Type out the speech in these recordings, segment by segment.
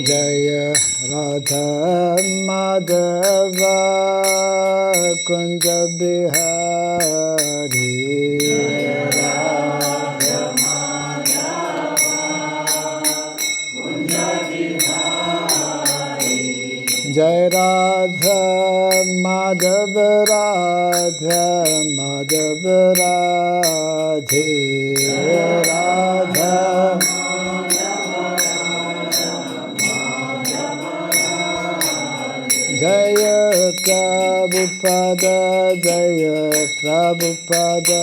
Jaya Radha Madhava Kunja Bihari Jai Radha Madhava Radha Madhava Radhe Radha Jaya Prabhupada Jaya Prabhupada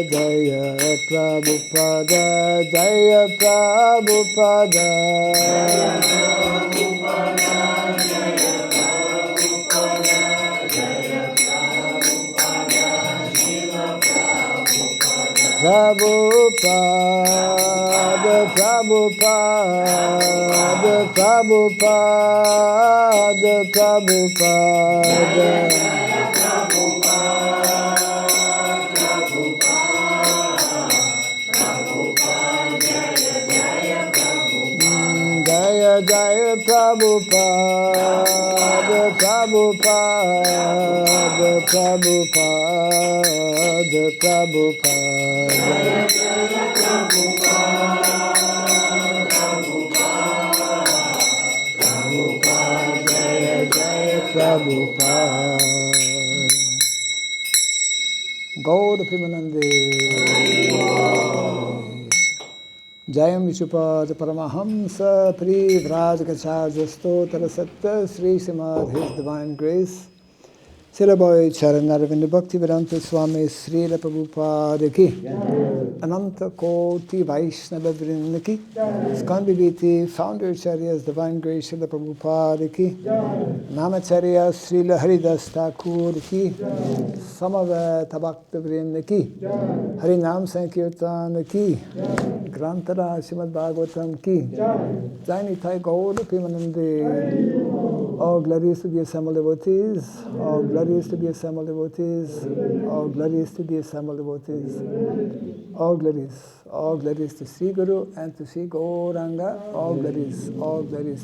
Jaya Prabhupada Jaya Prabhupada Prabhupada, Prabhupada, Prabhupada, Prabhupada. Jaya Jaya Prabhupada, Prabhupada, Prabhupada, Prabhupada. Jaya Jaya Prabhupada. Gaur Pimanande. Jayam Vishupad Paramahamsa Pri Vrajagacharya Stotra Satta Sri Srimad His Divine Grace Surabhyai Namah Bhakti Vedanta Swami Srila Prabhupada Ki Ananta Koti Vaishnava Vrinda Ki Skandiviti Founder Acharyas Divine Grace Srila Prabhupada Ki Namacharya Srila Haridas Thakur Ki Samaveta Bhakta Vrinda Ki Harinam Sankirtan Ki Grantara Srimad Bhagavatam Ki Jai Nitai Gaur Pimanande. All glories to the assembled devotees, all glories to the assembled devotees, all glories to the assembled devotees, all glories to Sri Guru and to Sri Gauranga, all glories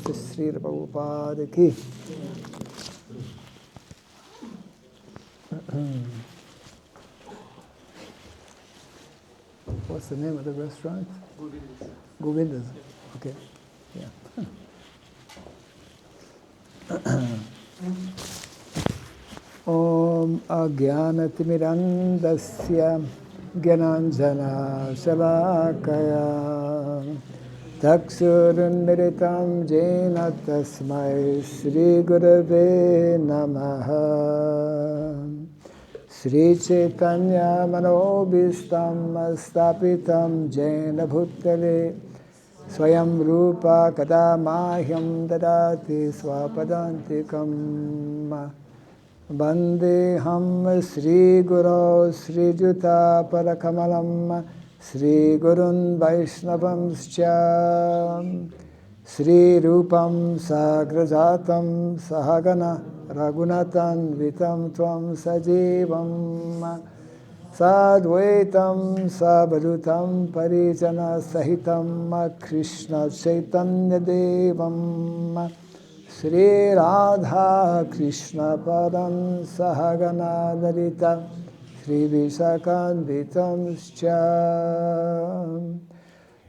to Sri Prabhupada Ki. What's the name of the restaurant? Govindas. Okay. Yeah. Om Ajnanatirmirandasya Gyananjana Shalakaya Takshurunmiritam Jena Tasmai Shri Gurave Namaha Shri Chaitanya Manobhistam Stapitam Jena Bhutale Swayam Rupa Kada Mahyam Dadati Swapadantikam Bandeham Sri Guru Sri Juta Parakamalam Sri Gurun Vaishnavamscha Sri Rupam Sagrajatam Sahagana Raghunatan Vitam Tvam Sajivam Sadvaitam Sabhadutam Parijana Sahitam Krishna Chaitanya Devam Sri Radha Krishna Padam Sahagana Lalita Sri Visakanvitam Scha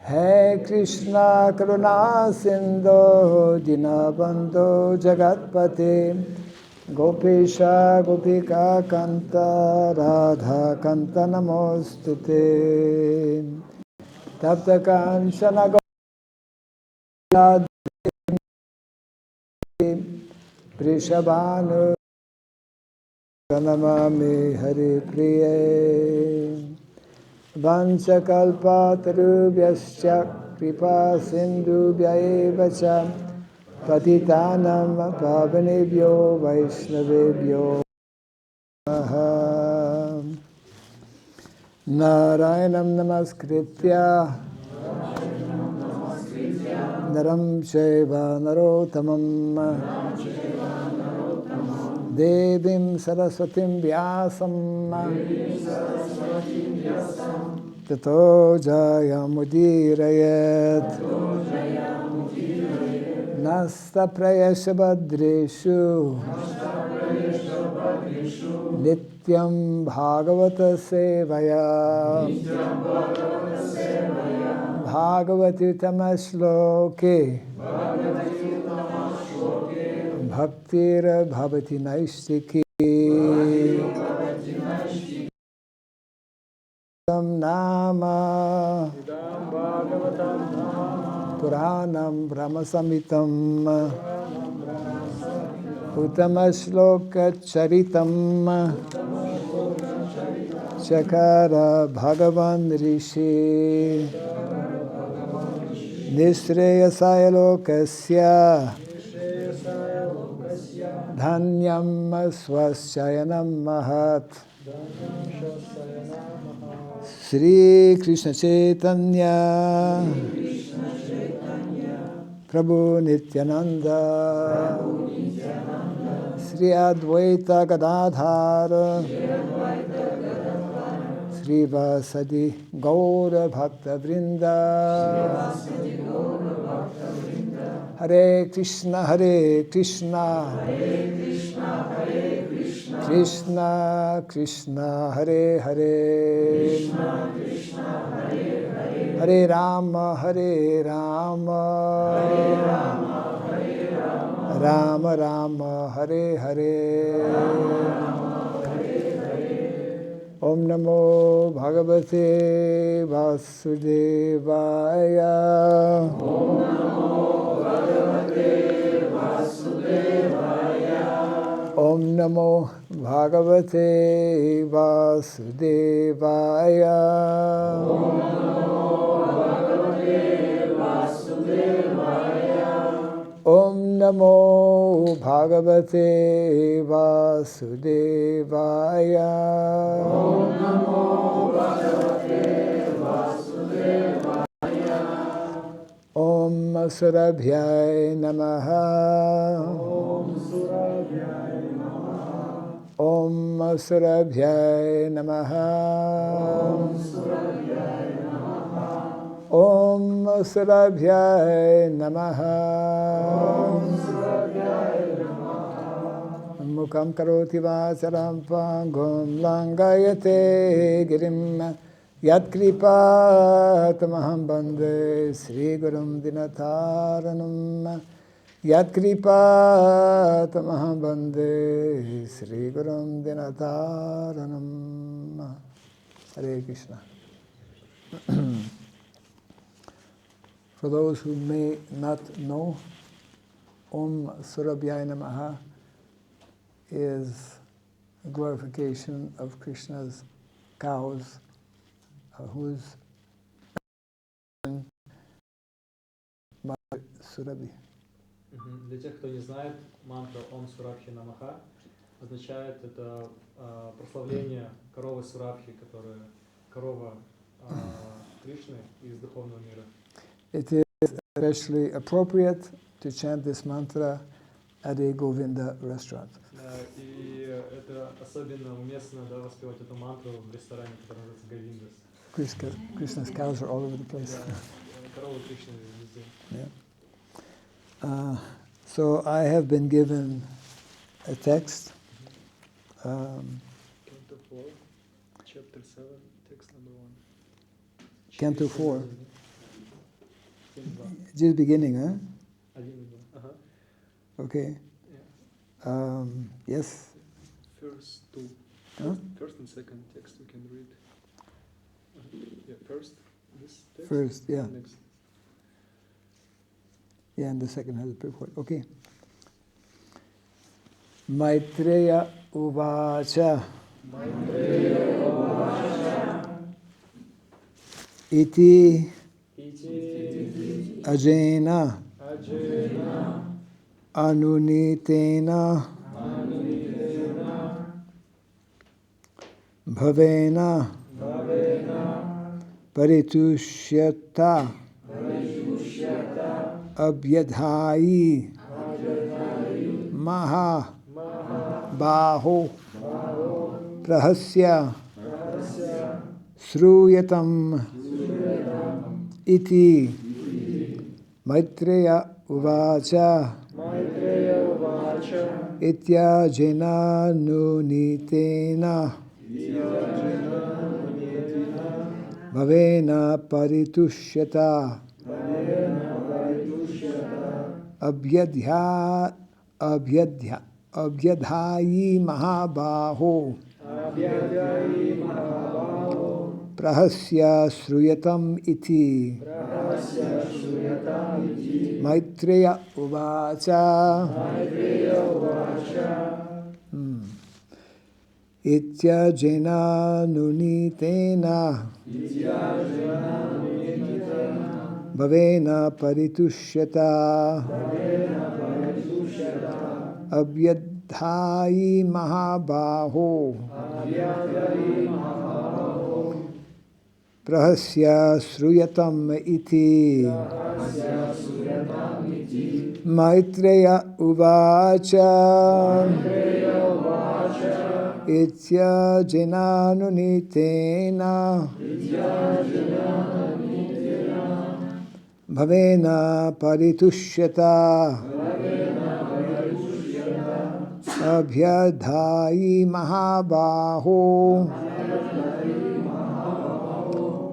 He Krishna Karuna Sindhu Dinabandhu Jagatpate Gopesha Gopika Kanta Radha Kanta Namostute Tapta Kanchana Govinda Prishabhanu Namami Hari Priye Vanchakalpatarubhyascha Kripa Sindhubhyaeva Patitanam Pavanebhyo Vaishnavebhyo Narayanam Namaskritya Naram Shaiva Narotamam Devim Saraswatim Vyasam Tato Jayam Udirayat Nasta prayasya badreshu Nityam Bhagavata Sevaya Bhagavati Tamasloke Bhaktir Bhavati Naistiki Nama Puranam Brahmasamitam Uttama-shloka charitam Chakara Bhagavan Rishi Nishreyasaya lokasya Dhanyam swaschayanam mahat Sri Krishna Chaitanya Prabhu Nityananda Sri Advaita Gadadhara Sri Vasadi Gaura Bhakta Vrinda Hare Krishna Hare Krishna Krishna Krishna Hare Hare Hare Rama Hare Rama Rama Rama Hare Hare Om Namo Bhagavate Vasudevaya Om Namo Bhagavate Vasudevaya Om Namo Bhagavate Vasudevaya Om Om Namo Bhagavate Vasudevaya Om Namo Bhagavate Vasudevaya Om Surabhyai Namah Om Surabhyai Namah Om Surabhyai Namah Om Surabhyai Om Surabhyai Namah Mukam karoti vasaram pangum langayate girim Yat kripa tamaham bande Sri Gurum Dinataranam Yat kripa tamaham bande Sri Gurum Dinataranam Hare Krishna. For those who may not know, Om Surabhyai Namah is a glorification of Krishna's cows, whose Surabhi. Для тех, кто не знает, мантра Ом Сурабхи Намаха означает это прославление коровы Сурабхи, которая корова Кришны из духовного мира. It is especially appropriate to chant this mantra at a Govinda restaurant. И это особенно уместно, да, воспевать эту мантру в ресторане, который называется Govindas. Krishna's cows are all over the place. Коровы Кришны везде. Yeah. So I have been given a text. Canto 4, chapter 7, text number 1. Canto 4. Just beginning, huh? Okay. Yes. First two. First and second text we can read. Yeah, first this text. First, yeah. Next. Yeah, and the second has a purport. Okay. Maitreya Uvacha. Iti Ajena Anunitena Bhavena Paritushyata Abhyadhai Maha Baho Prahasya Sruyatam Iti Maitreya Uvacha Maitreya Uvacha Ityajena Nunitena Bhavena Paritushyata Abhyadhya Abhyadhayi Mahabaho Prahasya Sruyatam Iti Maitreya Uvacha Ityajena Nunitena Bhavena Paritushyata Abhyadhayi Mahabaho Prahasya Sruyatam Iti Maitreya Uvacha Ityajena Nunitena Bhavena Paritushyata Abhyadhayi Mahabaho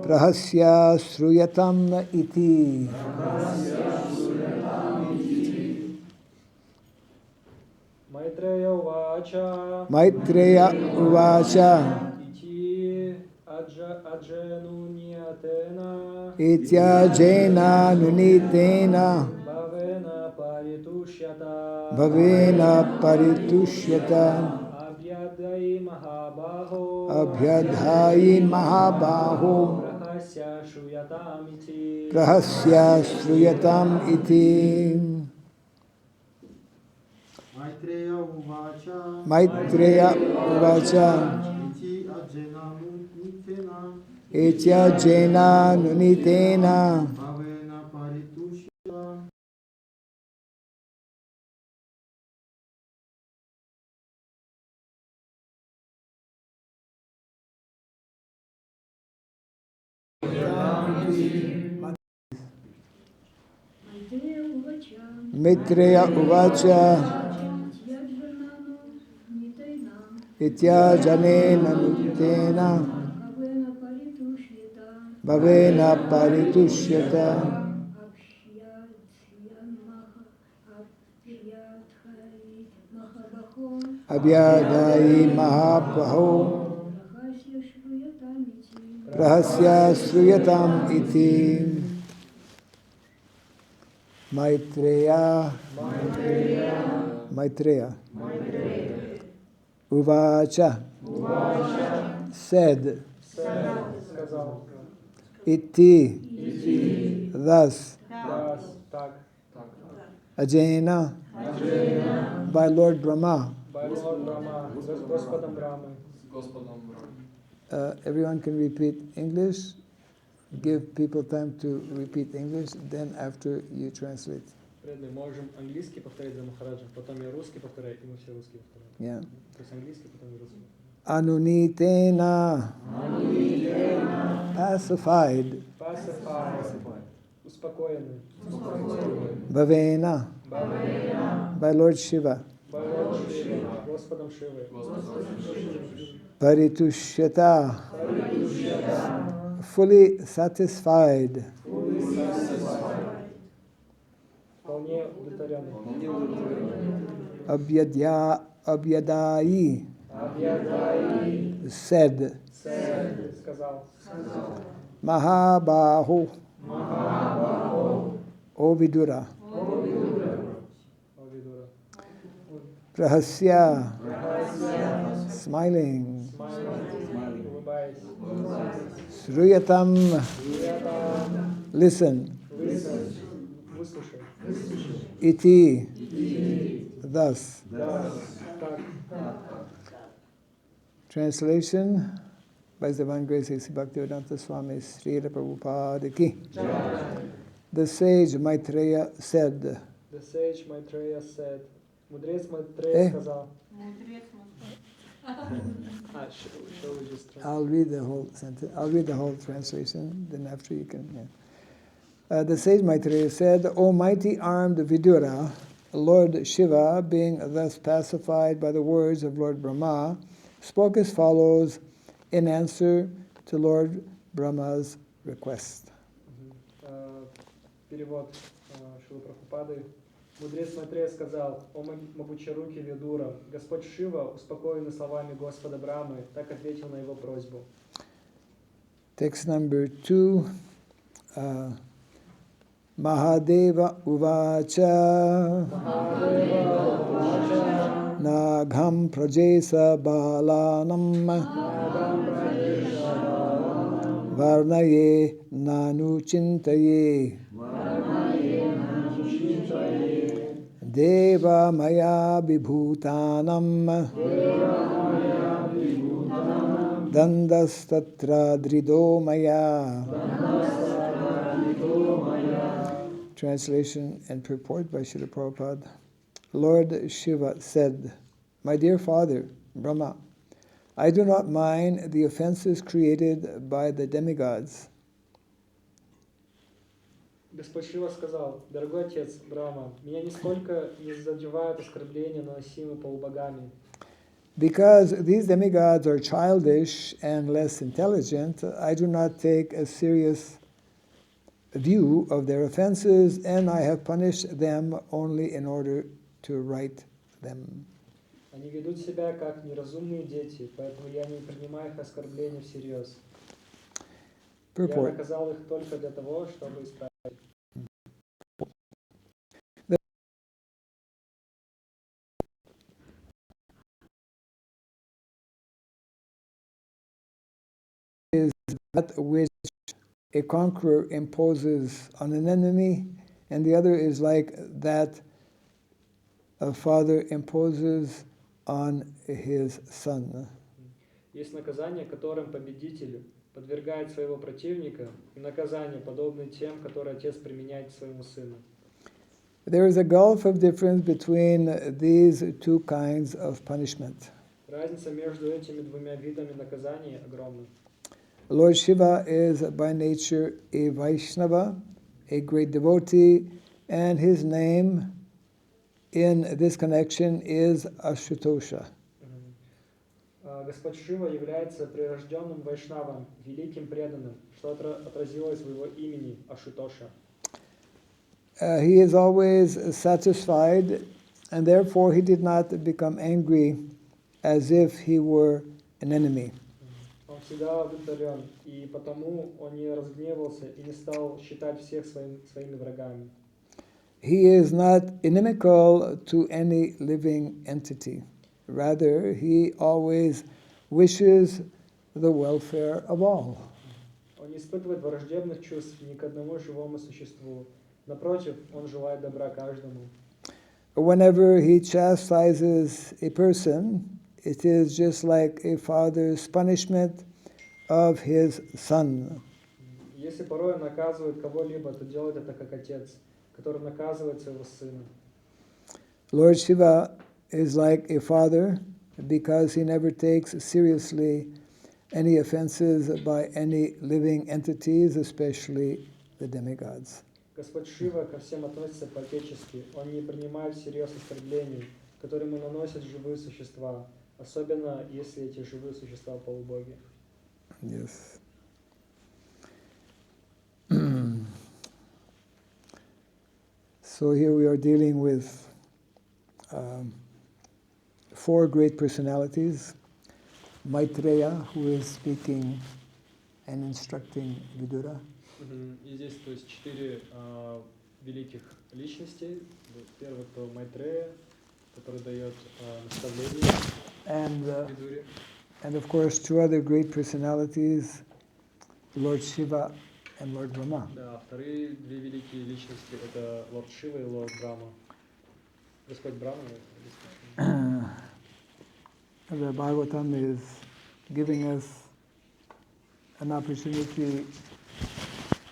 Prahasya Sruyatam Iti Maitreya Uvacha Maitreya Uvacha Iti Ajjanuniyatena Ityajena Nunitena Bhavena Paritushyata Abhyadhayi Mahabaho Abhyadhayi Mahabaho Prahasya Shruyatam Iti Prahasya Sruyatam Iti Maitreya Uvacha Maitreya Uvacha Iti Ajena Nunitena Ityajena Nunitena Bhavena Paritushyata Maitreya Uvacha Ityajanena Nunitena Bhavena Paritushyata Abhyadhayi Mahabaho Prahasya Sruyatam Iti Maitreya Uvacha said Iti thus Ajena by Lord Brahma. Everyone can repeat English. Give people time to repeat English, then after you translate. Мы можем английский повторять за Махараджем, потом я русский повторяю, и мы все русский повторяем. Yeah. То есть английский, потом и русский. Anunitena pacified Успокоенный. Bhavena by Lord Shiva. Господом Шивой. Paritushyata fully satisfied. Вполне удовлетворенный. Abhyadayi said Сказал. Mahabaho O Vidura Prahasya smiling Улыбаясь. Sruyatam listen Выслушай. Iti thus. Translation by His Divine Grace A.C. Bhaktivedanta Swami Srila Prabhupada Ki. The sage Maitreya said. The sage Maitreya said. Мудрец Маитрея сказал. Shall we just I'll read the whole sentence. I'll read the whole translation. Then after you can. Yeah. the sage Maitreya said, O mighty armed Vidura, Lord Shiva, being thus pacified by the words of Lord Brahma, spoke as follows in answer to Lord Brahma's request. Перевод Шилы Прабхупады. Мудрец Майтрея сказал: «О могучерукий Видура, Господь Шива, успокоенный словами Господа Брамы, так ответил на его просьбу». Text number 2. Mahadeva Uvacha Nagham Prajesa Balanam Varnaye Nanu Chintaye Deva Maya Vibhutanam Dandastatra Drido Maya. Translation and purport by Srila Prabhupada. Lord Shiva said, My dear father, Brahma, I do not mind the offenses created by the demigods. Господь Шива сказал: «Дорогой отец Брахма, меня нисколько не задевают оскорбления, наносимые полубогами». Because these demigods are childish and less intelligent, I do not take a serious view of their offenses, and I have punished them only in order to right them. Они ведут себя как неразумные дети, поэтому я не принимаю их оскорбления всерьез. Я наказал их только для того, чтобы исправить. Is that which a conqueror imposes on an enemy, and the other is like that a father imposes on his son. Есть наказание, которым победитель подвергает своего противника, и наказание, подобное тем, которые отец применяет к своему сыну. There is a gulf of difference between these two kinds of punishment. Разница между этими двумя видами наказания огромна. Lord Shiva is by nature a Vaishnava, a great devotee, and his name in this connection is Ashutosha. Господь Шива является прирожденным вайшнавом, великим преданным, что отразилось в его имени Ашутоша. He is always satisfied, and therefore he did not become angry as if he were an enemy. Он всегда удовлетворен, и потому он не разгневался и не стал считать всех своими врагами. He is not inimical to any living entity. Rather, he always wishes the welfare of all. Он не испытывает враждебных чувств ни к одному живому существу. Напротив, он желает добра каждому. Whenever he chastises a person, it is just like a father's punishment of his son. Если порой он наказывает кого-либо, то делает это как отец, который наказывает своего сына. Lord Shiva is like a father because he never takes seriously any offenses by any living entities, especially the demigods. Господь Шива ко всем относится по-отечески. Он не принимает всерьез оскорблений, которые ему наносят живые существа, особенно если эти живые существа полубоги. Yes. So here we are dealing with four great personalities. Maitreya, who is speaking and instructing Vidura. И здесь, то есть, 4 великих личности. Первый — это Майтрея, который дает наставления Видуре. And of course, two other great personalities, Lord Shiva and Lord Brahma. Да, вторые две великие личности — это Лорд Шива и Лорд Брахма. Господь Брахма. The Bhagavatam is giving us an opportunity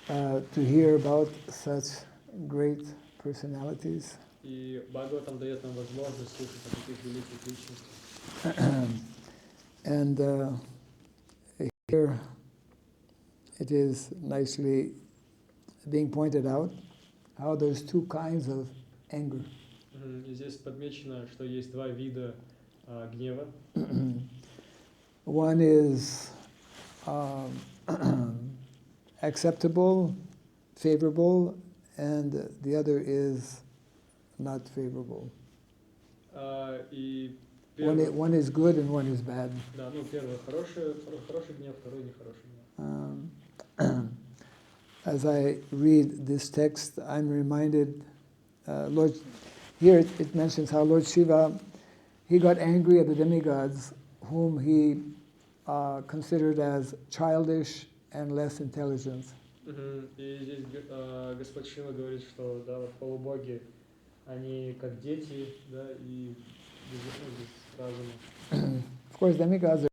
to hear about such great personalities. И Бхагаватам дает нам возможность слушать о таких великих личностях. And here it is nicely being pointed out, how there's two kinds of anger. И здесь подмечено, что есть два вида гнева. One is acceptable, favorable, and the other is not favorable. И первый, One is good and one is bad. да, ну первый хороший гнев, второй нехороший гнев. As I read this text, I'm reminded, Lord, here it mentions how Lord Shiva, he got angry at the demigods whom he considered as childish and less intelligent. И здесь Господь Шива говорит, что да, вот полубоги, они как дети, да, и без разума. Of course, demigods are,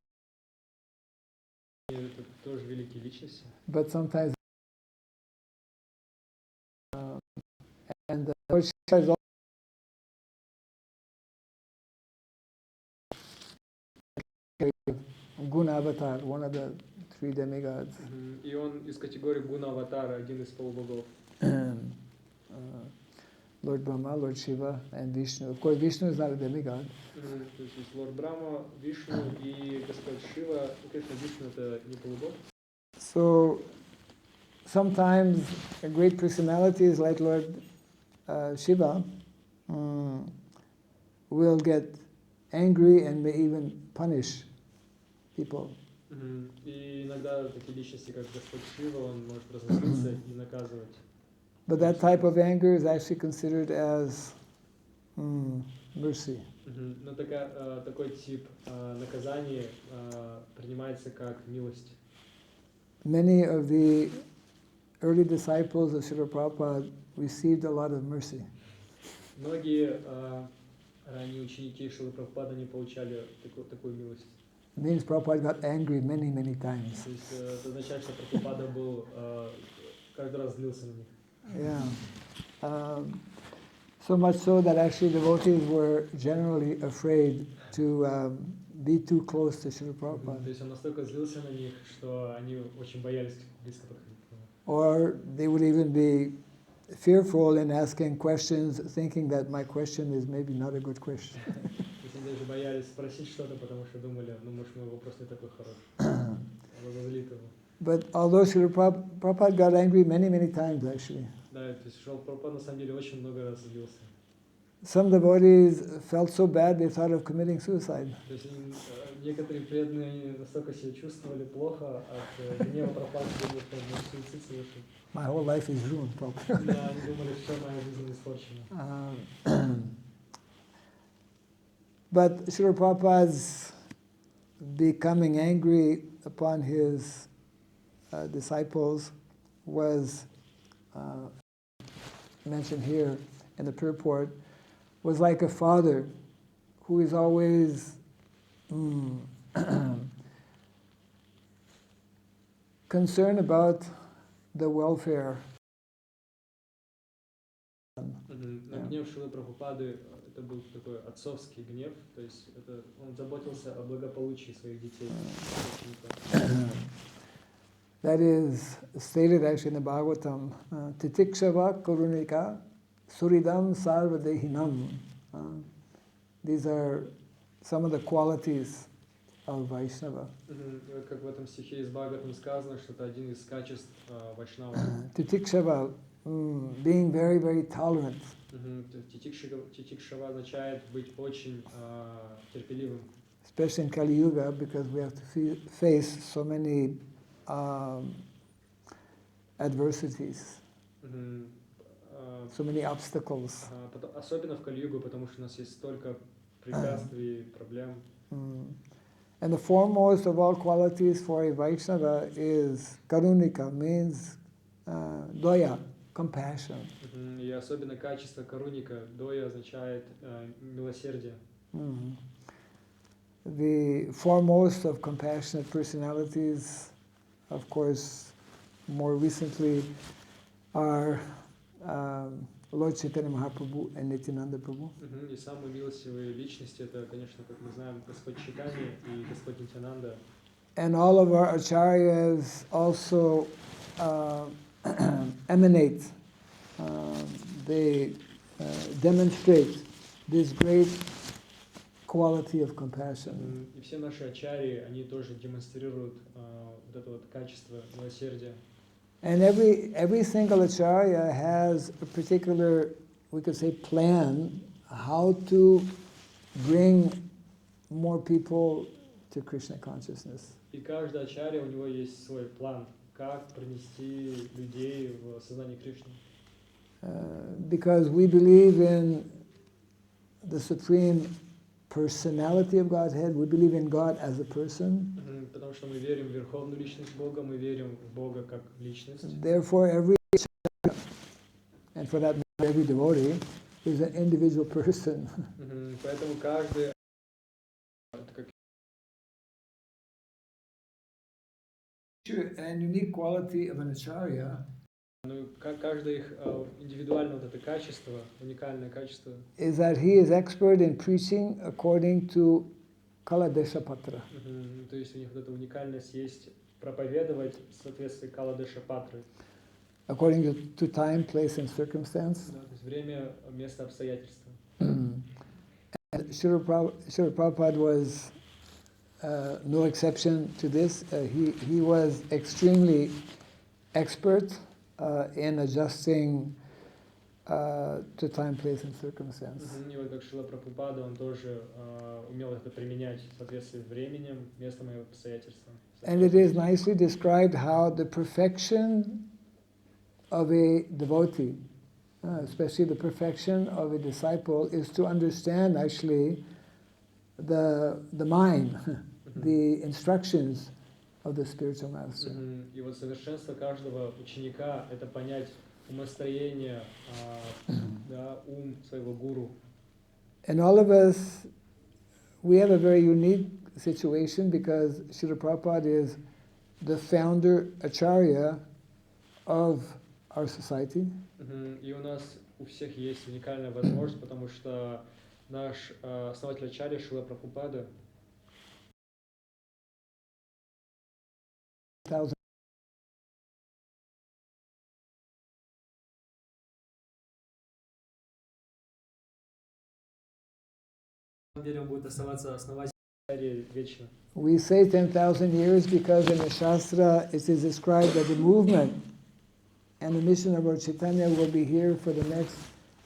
И это тоже великие личности. but sometimes, and Lord Shiva is also Guna Avatar, one of the three demigods. И он из категории Гуна Аватара, один из полубогов. Lord Brahma, Lord Shiva, and Vishnu. Of course, Vishnu is not a demigod. То есть Лорд Брахма, Вишну и Господь Шива. Конечно, Вишну это не полубог. So sometimes great personalities like Lord Shiva will get angry and may even punish people. И иногда такие личности, как Господь Шива, он может разозлиться и наказывать. But that type of anger is actually considered as mercy. Но такой тип наказания принимается как милость. Many of the early disciples of Srila Prabhupada received a lot of mercy. Многие ранние ученики Шрилы Прабхупады не получали такую милость. It means Prabhupada got angry many, many times. То есть это означает, что Прабхупада был каждый раз злился на них. Yeah. So much so that actually devotees were generally afraid to be too close to Srila Prabhupada. То есть он настолько злился на них, что они очень боялись близко подходить к нему. Or they would even be fearful in asking questions, thinking that my question is maybe not a good question. То есть они даже боялись спросить что-то, потому что думали, ну, может, мой вопрос не такой хороший. Разозлит его. But although Srila Prabhupada got angry many, many times actually. Да, то есть Шрила Прабхупада на самом деле очень много раз злился. Some devotees felt so bad they thought of committing suicide. То есть некоторые преданные настолько себя чувствовали плохо от гнева Прабхупады, думали, что он суицид совершит. My whole life is ruined, Prabhupada. Да, они думали, что моя жизнь испорчена. But Srila Prabhupada's becoming angry upon his disciples was mentioned here in the purport, was like a father who is always concerned about the welfare. Но гнев Шрилы Прабхупады это был такой отцовский гнев, то есть это он заботился о благополучии своих детей. That is stated actually in the Bhagavatam, Titikshava Karunika Suridam Sarvadehinam. These are some of the qualities of Vaishnava. Как в этом стихе из Бхагаватам сказано, что это один из качеств Вайшнава. Titikshava, being very, very tolerant. Титикшава означает быть очень терпеливым. Especially in Kali Yuga, because we have to face so many adversities, so many obstacles. Особенно в Кали-югу, потому что у нас есть столько препятствий, проблем. And the foremost of all qualities for a Vaishnava is karunika, means doya, compassion. И особенно качество каруника, доя означает милосердие. The foremost of compassionate personalities, of course, more recently, are Lord Chaitanya Mahaprabhu and Nityananda Prabhu. И самые милостивые личности это, конечно, как мы знаем, Господь Чайтанья и Господь Нитянанда. And all of our acharyas also emanate, they demonstrate this great quality of compassion. И все наши ачарьи, они тоже демонстрируют вот это вот качество милосердия. And every single acharya has a particular, we could say, plan how to bring more people to Krishna consciousness. И каждый ачарья, у него есть свой план, как принести людей в сознание Кришны. Because we believe in the supreme personality of Godhead, we believe in God as a person. Потому что мы верим в верховную личность Бога, мы верим в Бога как личность. Therefore, every acharya, and for that matter, every devotee, is an individual person. Поэтому каждый And unique quality of an acharya каждое их индивидуальное вот это качество, уникальное качество, is that he is expert in preaching according to Kala Desha Patra. То есть у них вот эта уникальность есть проповедовать в соответствии Кала Деша Патры. According to time, place, and circumstance. Да, то есть время, место, обстоятельства. And Srila Prabhupada was no exception to this. He was extremely expert in adjusting to time, place, and circumstance. И вот как Шрила Прабхупада, он тоже умел это применять в соответствии с временем, местом и обстоятельствам. And it is nicely described how the perfection of a devotee, especially the perfection of a disciple, is to understand actually the mind, the instructions of the spiritual master. И вот совершенство каждого ученика – это понять умостроение, да, ум своего гуру. And all of us, we have a very unique situation because Srila Prabhupada is the founder acharya of our society. И у нас у всех есть уникальная возможность, потому что наш основатель ачарья Шрила Прабхупада будет оставаться основателем ачарьи вечно. We say 10,000 years because in the Shastra it is described that the movement and the mission of Lord Chaitanya will be here for the next,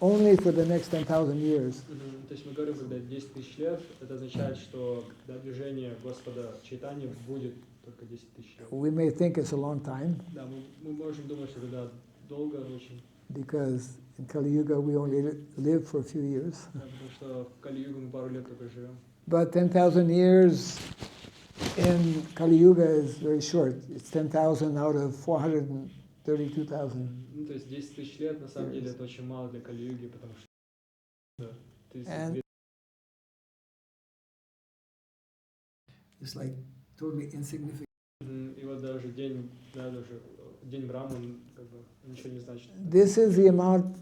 only for the next 10,000 years. То есть мы говорим, когда 10 тысяч лет, это означает, что когда движение Господа Чайтаньи будет только 10 тысяч лет. We may think it's a long time. Да, мы можем думать, что это долго очень. Because in Kali Yuga we only live for a few years. Да, потому что в Кали-югу мы пару лет только живем. But 10,000 years in Kali Yuga is very short. It's 10,000 out of 432,000. Ну, то есть 10 тысяч лет, на самом деле, это очень мало для Кали-юги, потому что It's like totally insignificant. И вот даже день, да, даже день Браман, как бы, ничего не значит. This is the amount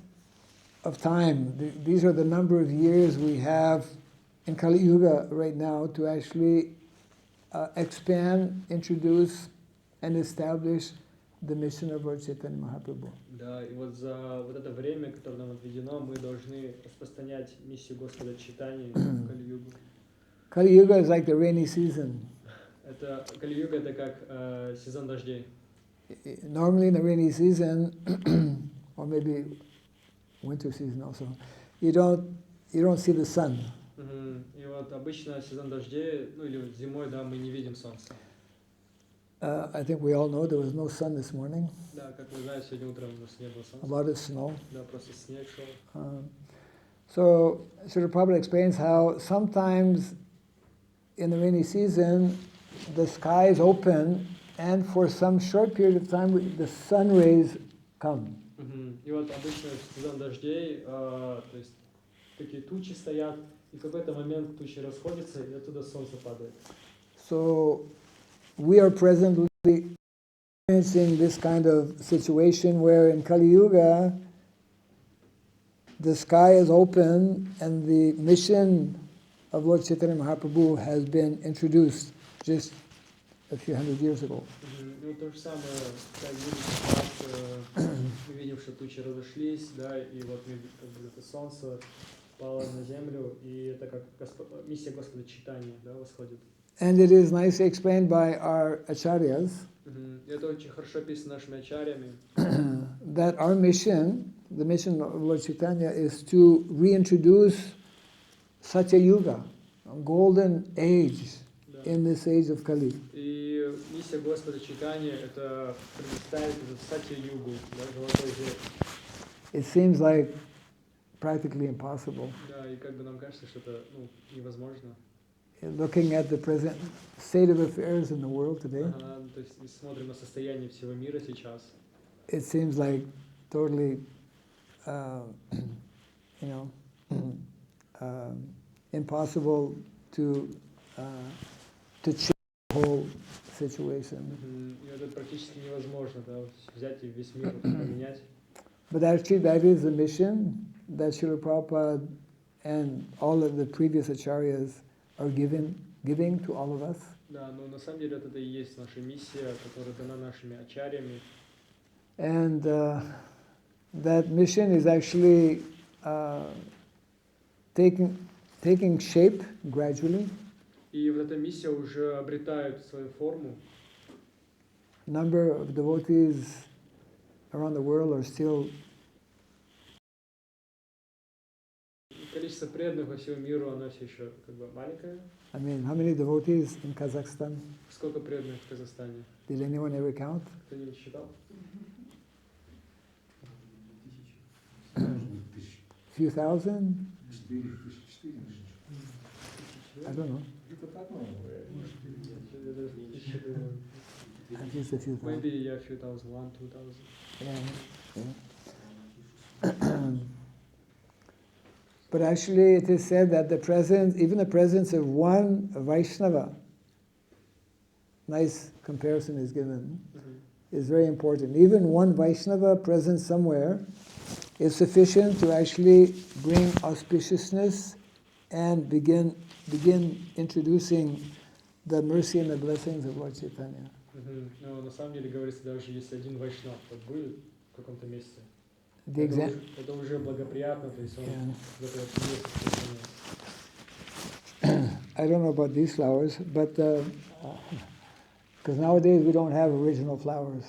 of time. These are the number of years we have in Kali Yuga right now to actually expand, introduce, and establish the mission of Lord Chaitanya Mahaprabhu. Да, и вот за вот это время, которое нам отведено, мы должны распространять миссию Господа Чайтаньи в Кали-югу. Kali Yuga is like the rainy season. Это Кали-юга, это как сезон дождей. Normally in the rainy season, or maybe winter season also, you don't see the sun. И вот обычно сезон дождей, ну или зимой, да, мы не видим солнца. I think we all know there was no sun this morning. Да, как вы знаете, сегодня утром у нас не было солнца. A lot of snow. Да, просто снег шел. So Srila Prabhupada explains how sometimes in the rainy season the sky is open and for some short period of time the sun rays come. И вот обычно в сезон дождей, то есть такие тучи стоят, и в какой-то момент тучи расходятся, и оттуда солнце падает. So we are presently experiencing this kind of situation where in Kali Yuga the sky is open and the mission of Lord Chaitanya Mahaprabhu has been introduced just a few hundred years ago. Ну, то же самое, как видите, мы видим, что тучи разошлись, да, и вот как бы это солнце пало на землю, и это как миссия Господа читания, да, восходит. And it is nicely explained by our acharyas Это очень хорошо описано нашими ачарьями, that our mission, the mission of Lord Chaitanya, is to reintroduce Satya Yuga, a golden age in this age of Kali. И миссия Господа читания — это представить этот Сатья-югу, да, золотой век. It seems like practically impossible. Да, и как бы нам кажется, что это невозможно. Looking at the present state of affairs in the world today, То есть смотрим на состояние всего мира сейчас. it seems like totally, impossible to change the whole situation. И это практически невозможно, да, взять и весь мир поменять. But actually, that is the mission that Srila Prabhupada and all of the previous acharyas are giving to all of us. Да, но на самом деле это и есть наша миссия, которая дана нашими ачарьями. And that mission is actually taking shape gradually. И вот эта миссия уже обретает свою форму. Number of devotees around the world are still. Количество преданных по всему миру, оно все еще как бы маленькое. I mean, how many devotees in Kazakhstan? Сколько преданных в Казахстане? Did anyone ever count? Кто-нибудь считал? Few thousand? I don't know. At least a few thousand. Maybe yeah, a few thousand, 1, 2,000. Yeah. But actually it is said that even the presence of one Vaishnava, nice comparison is given, is very important. Even one Vaishnava present somewhere is sufficient to actually bring auspiciousness and begin introducing the mercy and the blessings of Lord Chaitanya. Но на самом деле говорится, даже если один вайшнав будет в каком-то месте, The это уже благоприятно, то есть он I don't know about these flowers, but because nowadays we don't have original flowers.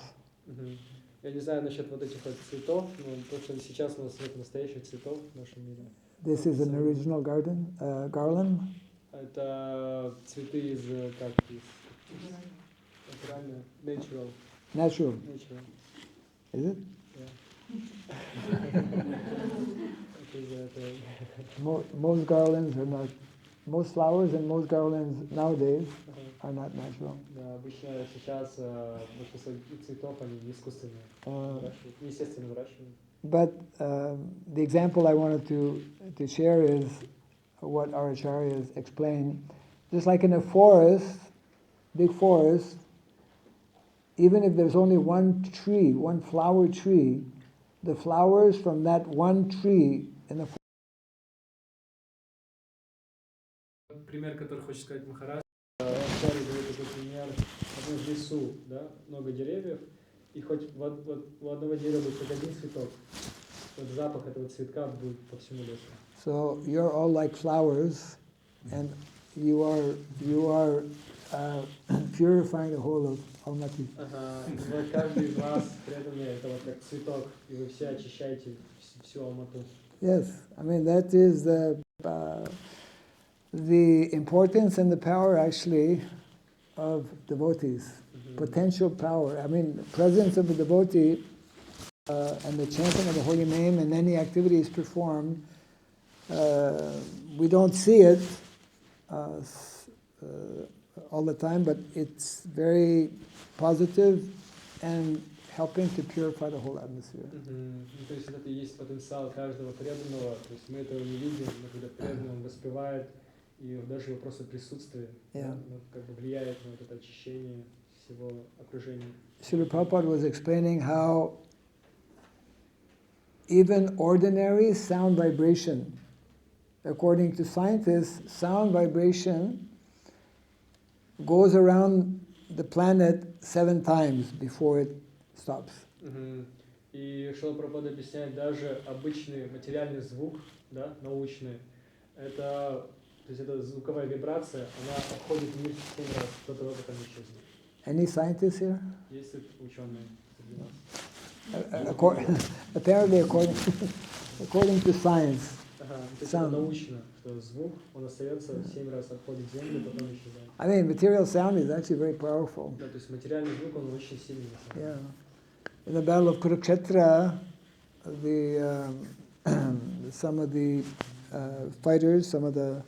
Я не знаю насчет вот этих вот цветов, но то, что сейчас у нас нет настоящих цветов в нашем мире. This is an original garland. Это цветы из натурально, Natural. Is it? Most garlands are not. Most flowers and most garlands nowadays are not natural. Да, обычно сейчас большинство цветов они искусственные, естественно выращивают. But the example I wanted to share is what our acharyas explain. Just like in a forest, big forest, even if there's only one tree, one flower tree, the flowers from that one tree in the forest. Пример, который хочет сказать Махарадж, Ачарья дает такой пример, в лесу, да, много деревьев, и хоть у одного дерева будет хоть один цветок, вот запах этого цветка будет по всему лесу. So you're all like flowers, and you are purifying the whole of Almaty. Вот каждый из вас при этом это вот как цветок, и вы все очищаете всю Алмату. Yes, I mean that is the importance and the power actually of devotees, potential power. I mean, the presence of a devotee and the chanting of the holy name and any activities performed, we don't see it all the time, but it's very positive and helping to purify the whole atmosphere. То есть это и есть потенциал каждого преданного, то есть мы этого не видим, но когда преданный он воспевает, и даже его просто присутствие как бы влияет на вот это очищение всего окружения. Srila Prabhupada was explaining how even ordinary sound vibration, according to scientists, sound vibration goes around the planet 7 times before it stops. И Шрила Прабхупада объясняет, даже обычный материальный звук, да, научный, это, то есть это звуковая вибрация, она обходит мир 7 раз до того, как она исчезнет. Any scientists here? Есть тут ученые среди нас? Apparently, according to science, Ага, то есть это научно, что звук, он остается 7 раз обходит Землю, потом исчезает. I mean, material sound is actually very powerful. Да, то есть материальный звук, он очень сильный. Yeah. In the Battle of Kurukshetra, some of the fighters, some of the,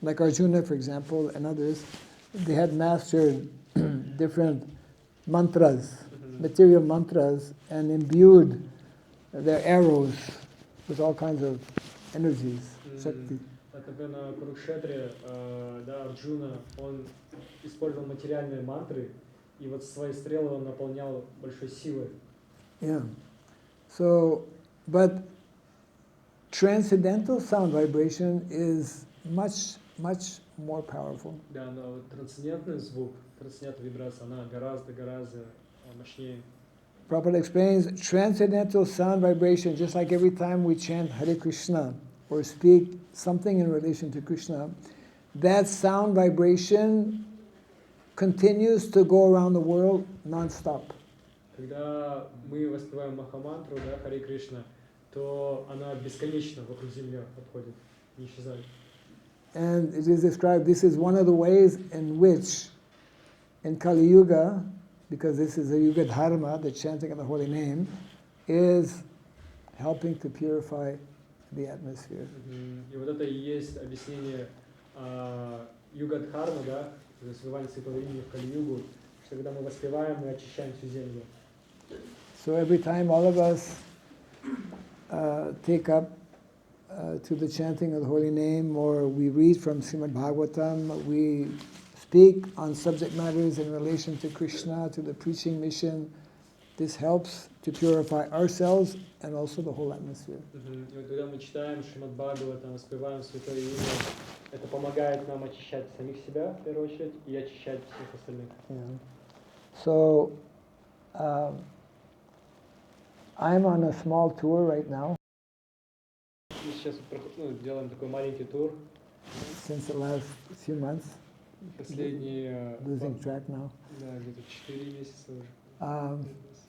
like Arjuna, for example, and others, they had mastered different mantras, material mantras, and imbued their arrows with all kinds of energies, shakti. Например, на Курукшетре, да, Арджуна, он использовал материальные мантры, и вот свои стрелы он наполнял большой силой. Yeah. So, but transcendental sound vibration is much, much more powerful. Да, но трансцендентный звук, трансцендентная вибрация, она гораздо мощнее. Prabhupada explains transcendental sound vibration, just like every time we chant Hare Krishna or speak something in relation to Krishna, that sound vibration continues to go around the world non-stop. Когда мы воспеваем Махамантру, да, Харе Кришна, то она бесконечно вокруг Земли обходит, не исчезает. And it is described, this is one of the ways in which, in Kali Yuga, because this is a Yuga Dharma, the chanting of the holy name, is helping to purify the atmosphere. И вот это и есть объяснение Юга Дхарма, да, воспевание Святого имени в Кали-югу, что когда мы воспеваем, мы очищаем всю землю. So every time all of us take up to the chanting of the holy name, or we read from Srimad Bhagavatam, we speak on subject matters in relation to Krishna, to the preaching mission, this helps to purify ourselves and also the whole atmosphere. И вот когда мы читаем Шримад Бхагаватам, воспеваем Святое имя, это помогает нам очищать самих себя, в первую очередь, и очищать всех остальных. Yeah. So, I'm on a small tour right now. Мы сейчас делаем такой маленький тур. Since the last few months. Последние... Losing track now. Да, где-то 4 месяца уже.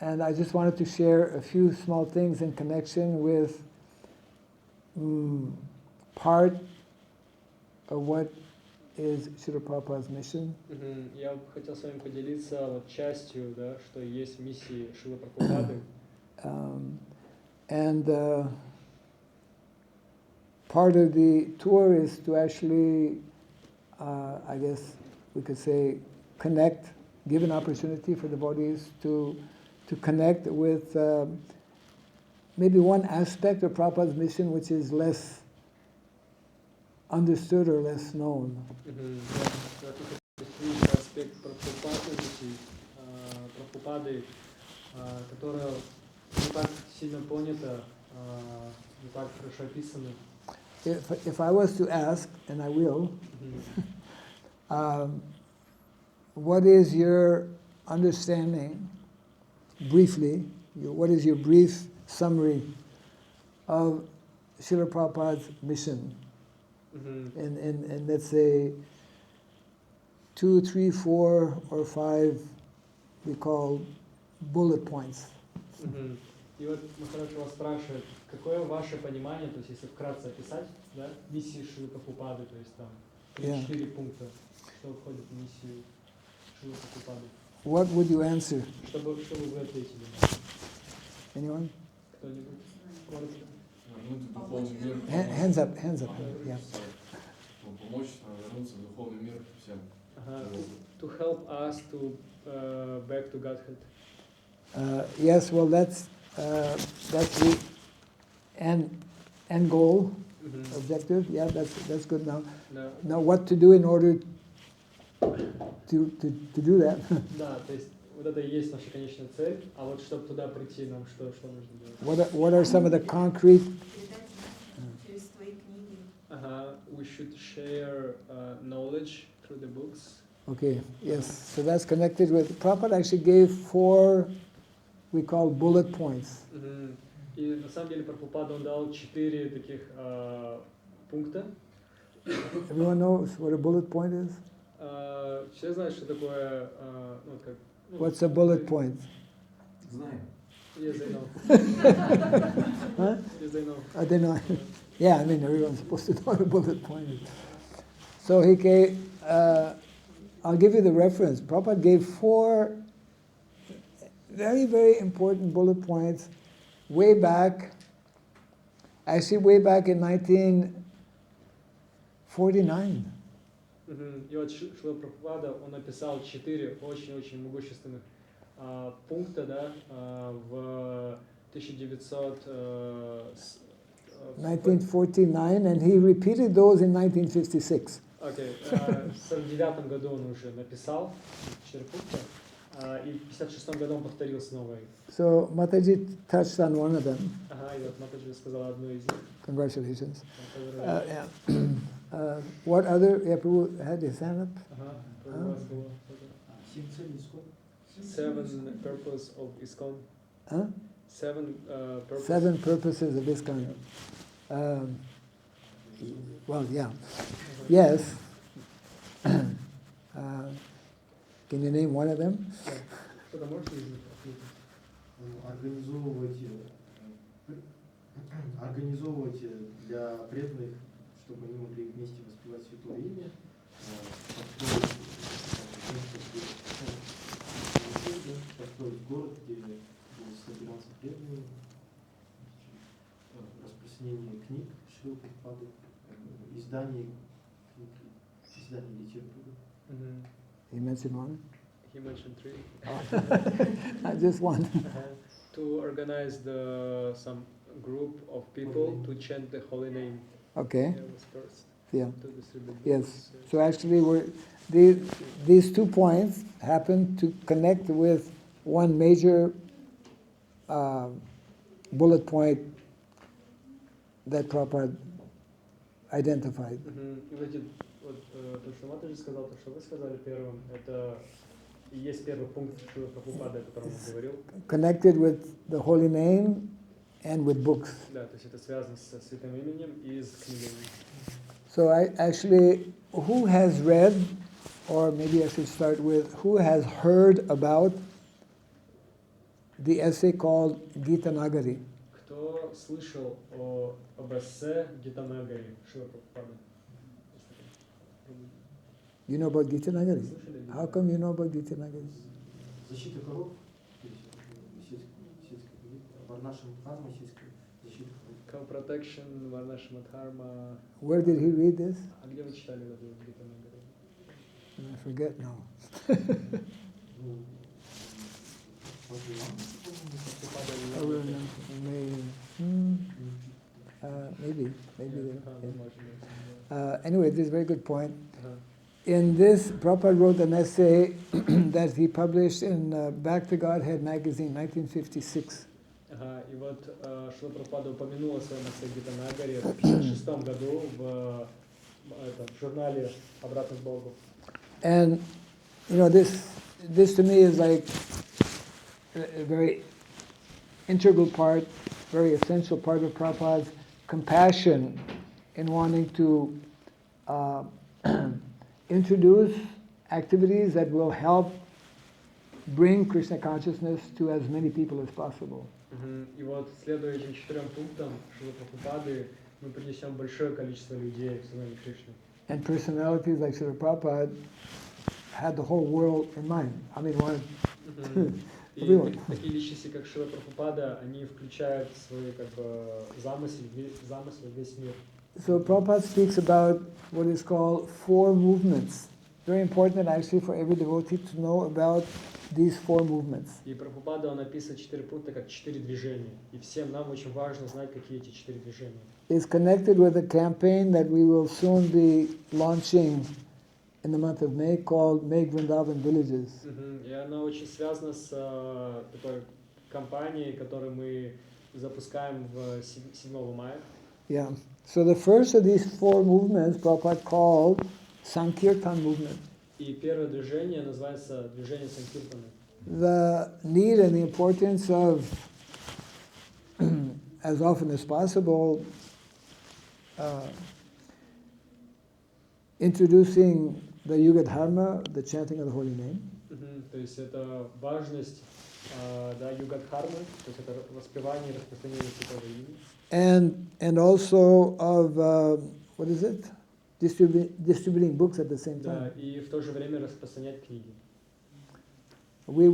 And I just wanted to share a few small things in connection with part of what is Srila Prabhupada's mission. Я хотел с вами поделиться вот частью, да, что есть в миссии Шрилы Прабхупады. And part of the tour is to actually, I guess we could say, connect, give an opportunity for devotees to connect with maybe one aspect of Prabhupada's mission which is less understood or less known. Аспект Прабхупады, которая не так сильно понята, не так хорошо описана. If I was to ask, and I will, what is your understanding, briefly, what is your brief summary of Srila Prabhupada's mission? In let's say 2, 3, 4, or 5, we call bullet points. И вот Махарадж вас спрашивает, какое ваше понимание, то есть если вкратце описать, да, миссии Шрилы Прабхупады, то есть там 3-4 пункта, что входит в миссию Шрилы Прабхупады. What would you answer? Что бы вы ответили? Anyone? Кто-нибудь? Коротко. Духовный мир. Hands up, yeah. Помочь вернуться в духовный мир всем. To help us to back to Godhead. Yes, well, that's the end goal, objective. Yeah, that's good now. No. Now, what to do in order to do that? Да, то есть вот это и есть наша конечная цель, а вот чтобы туда прийти, нам что нужно делать? What are some of the concrete? We should share knowledge through the books. Okay, yes. So that's connected with... Prabhupada actually gave 4, we call bullet points. И на самом деле Прабхупада, он дал 4 таких пункта. Everyone knows what a bullet point is? Все знают, что такое... What's a bullet point? Знаем. Yes, I know. Huh? Yes, I know. I don't know. Yeah, I mean, everyone's supposed to know what a bullet point is. So he gave... I'll give you the reference. Prabhupada gave 4 very, very important bullet points way back, actually way back in 1949. И вот Шрила Прабхупада, он написал 4 очень-очень могущественных пункта, да, в 1949, and he repeated those in 1956. Окей, в 49 году он уже написал 4 пункта, и в 56 году он повторил снова их. So Mataji touched on one of them. Ага, и вот Матаджи сказала одну из них. Congratulations. Yeah. What other? Yeah, Prabhu had his hand up. Ага, у вас было. 7 purpose of ISKCON. Huh? 7 purpose. 7 purposes of ISKCON. Well, yeah. Yes. Can you name one of them? Что-то можете из них отметить? Организовывать для преданных, чтобы они могли вместе воспевать Святое Имя, построить город, где будут собираться преданные, распространение книг Шрилы Прабхупады, издание книг, издание литературы. You mentioned one? He mentioned 3. Not just one. To organize some group of people to chant the holy name. Okay. Yeah, was first. Yeah. To distribute Yes. books. So actually, these 2 points happen to connect with one major bullet point that Prabhupada identified. И вот то, что Матаджи сказал, то, что вы сказали первым, это и есть первый пункт Шрилы Прабхупады, о котором он говорил. Connected with the holy name and with books. Да, то есть это связано со святым именем и с книгами. So who has read, or maybe I should start with, who has heard about the essay called Gita Nagari? Кто слышал об эссе Гитанагари Шрилы Прабхупады? You know about Gita Nagari? Слышали? How come you know about Gita Nagari? Защита коров, Варнаша Дхарма, защита коров. Co-protection, Varnashram Dharma. Where did he read this? А где вы читали эту Гитанагари? I forget now. Maybe. Anyway, this is a very good point. In this, Prabhupada wrote an essay that he published in Back to Godhead magazine, 1956. И вот Шрила Прабхупада упомянула о своем эссе Гитанагари в 1956 году в журнале «Обратно к Богу». And, you know, this to me is like a very integral part, very essential part of Prabhupada's compassion in wanting to introduce activities that will help bring Krishna consciousness to as many people as possible. И вот, следуя этим 4 пунктам Шрилы Прабхупады, мы принесем большое количество людей к сознанию Кришны. And personalities like Srila Prabhupada had the whole world in mind. I mean, one. И такие личности, как Шрила Прабхупада, они включают в свой замысел весь мир. So Prabhupada speaks about what is called 4 movements. Very important actually for every devotee to know about these 4 movements. И Прабхупада, он описывает 4 пункта как 4 движения. И всем нам очень важно знать, какие эти 4 движения. It's connected with a campaign that we will soon be launching in the month of May called Make Vrindavan Villages. И она очень связана с такой кампанией, которую мы запускаем 7 мая. Yeah. So the first of these 4 movements Prabhupada called Sankirtan movement. И первое движение называется движение Санкиртаны. The need and the importance of, as often as possible, introducing the Yuga Dharma, the chanting of the holy name. То есть это важность да, югадхармы, то есть это воспевание и распространение святого имени. And also of, what is it? Distributing books at the same Да, time. и в то же время распространять книги. We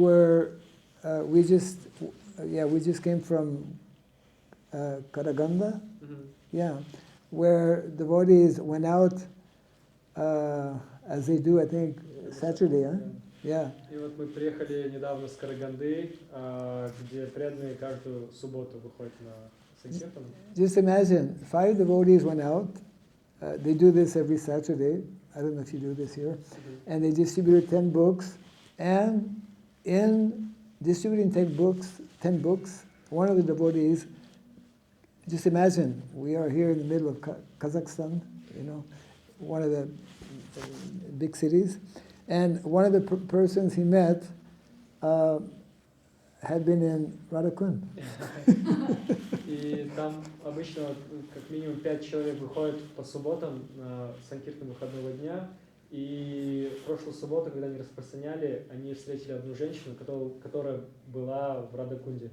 just came from Karaganda, where devotees went out, as they do, I think, Saturday, huh? Yeah. И вот мы приехали недавно с Караганды, где преданные каждую субботу выходят на Санкиртану. Just imagine, 5 devotees went out. They do this every Saturday. I don't know if you do this here. And they distributed 10 books. And in distributing 10 books, one of the devotees, just imagine, we are here in the middle of Kazakhstan, one of the big cities. And one of the persons he met had been in Radhakund. И там обычно как минимум 5 человек выходят по субботам на Санкиртан выходного дня. И в прошлую субботу, когда они распространяли, они встретили одну женщину, которая была в Радакунде.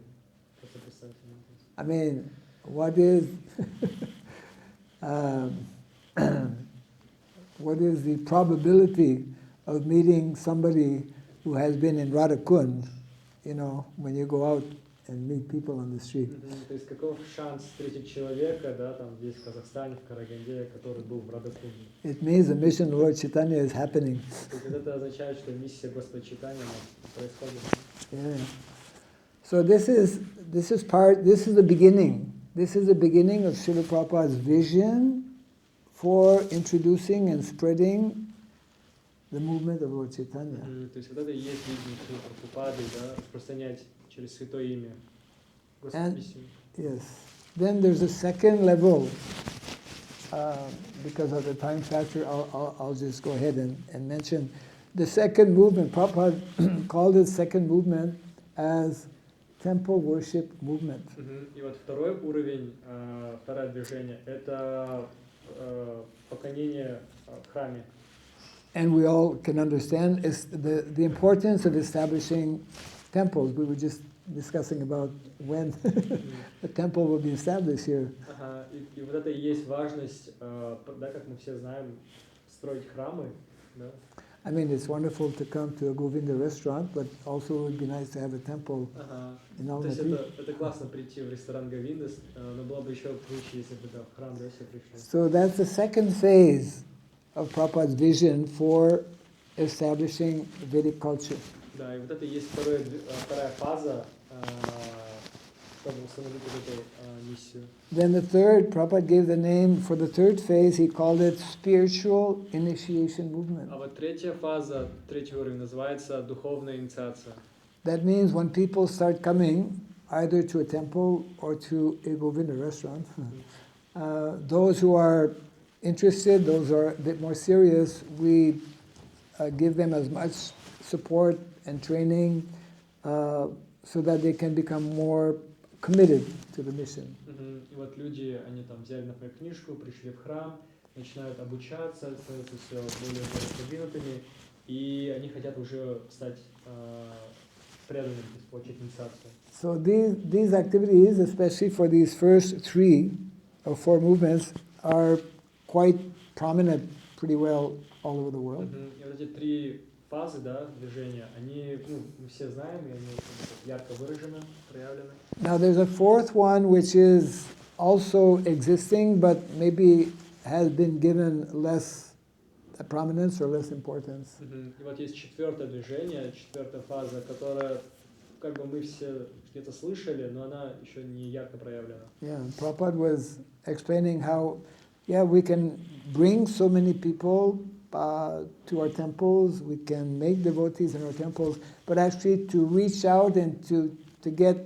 Просто представьте. I mean, what is what is the probability of meeting somebody who has been in Radhakund, when you go out and meet people on the street? То есть каков шанс встретить человека, да, там здесь в Казахстане, в Караганде, который был в Радакунде? It means the mission of Lord Chaitanya is happening. То есть это означает, что миссия Господа Чайтанья происходит. Yeah. So this is the beginning. This is the beginning of Srila Prabhupada's vision for introducing and spreading the movement of Lord Chaitanya. То есть вот это и есть видение Шрила Прабхупады, да, распространять через святое имя Господа миссию. Yes. Then there's a second level. Because of the time factor, I'll just go ahead and mention the second movement. Prabhupada called it second movement as temple worship movement. И вот второй уровень, второе движение, это поклонение в храме. And we all can understand is the importance of establishing temples. We were just discussing about when the temple will be established here. И вот это и есть важность, да, как мы все знаем, строить храмы, да. I mean, it's wonderful to come to a Govinda restaurant, but also it would be nice to have a temple in То есть Almaty. это классно прийти в ресторан Говиндас, но было бы еще круче, если бы в храм, да, все пришли. So that's the second phase of Prabhupada's vision for establishing Vedic culture. Да, и вот это и есть вторая фаза, чтобы установить эту миссию. Then the third, Prabhupada gave the name for the third phase, he called it spiritual initiation movement. А вот третья фаза, третий уровень называется духовная инициация. That means when people start coming either to a temple or to a Govinda restaurant, those who are interested, those who are a bit more serious, we give them as much support and training so that they can become more committed to the mission. И вот люди, они там взяли, например, книжку, пришли в храм, начинают обучаться, становятся все более продвинутыми, и они хотят уже стать преданными, то есть получить инициацию. So these activities, especially for these first 3 or 4 movements, are quite prominent pretty well all over the world. И вот эти 3 фазы, да, движения, они, мы все знаем, и они ярко выражены, проявлены. Now there's a fourth one which is also existing, but maybe has been given less prominence or less importance. И вот есть четвертое движение, четвертая фаза, которая, как бы мы все где-то слышали, но она еще не ярко проявлена. Yeah, Prabhupada was explaining how, we can bring so many people to our temples, we can make devotees in our temples, but actually to reach out and to get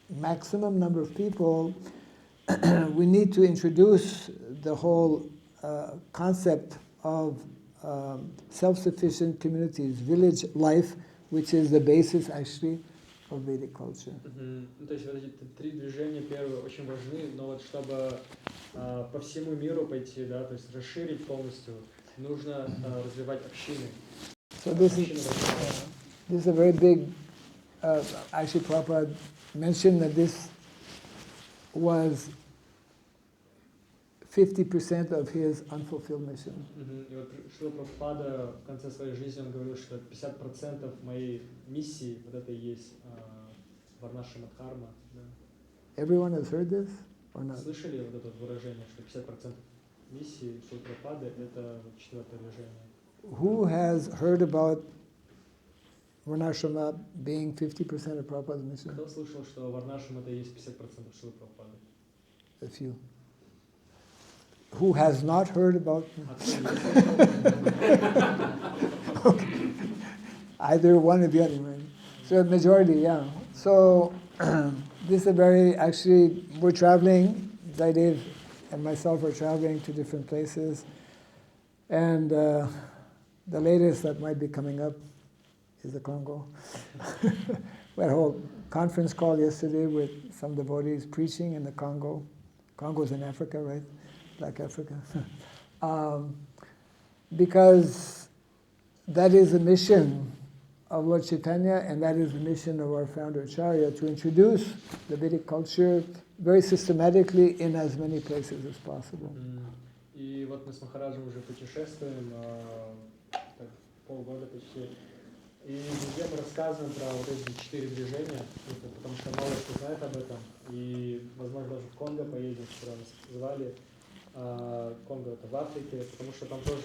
maximum number of people, we need to introduce the whole concept of self-sufficient communities, village life, which is the basis actually of Vedic culture. То есть вот эти три движения первые очень важны, но вот чтобы по всему миру пойти, да, то есть расширить полностью, нужно развивать общины. So this is a very big. Actually, Prabhupada mentioned that this was 50% of his unfulfilled mission. И вот Шрила Прабхупада в конце своей жизни он говорил, что 50% моей миссии вот это и есть Варнашрама Дхарма. Everyone has heard this or not? Слышали вот это выражение, что 50% миссии Шрила Прабхупады это вот четвертое движение? Who has heard about Varnashrama being 50% of Prabhupada's mission? Кто слышал, что Варнашрама это и есть 50% Шрилы Прабхупады? A few. Who has not heard about? Okay. Either one or the other, right? So majority, yeah. So this is a very, actually, we're traveling, Zaidev and myself are traveling to different places. And the latest that might be coming up is the Congo. We had a whole conference call yesterday with some devotees preaching in the Congo. Congo's in Africa, right? Black Africa. Because that is the mission of Lord Chaitanya, and that is the mission of our founder Acharya, to introduce the Vedic culture very systematically in as many places as possible. И вот мы с Махараджем уже путешествуем так, полгода почти. И везде мы рассказываем про вот эти 4 движения, потому что мало кто знает об этом. И, возможно, даже в Конго поедем, вчера нас звали. Конго это в Африке, потому что там тоже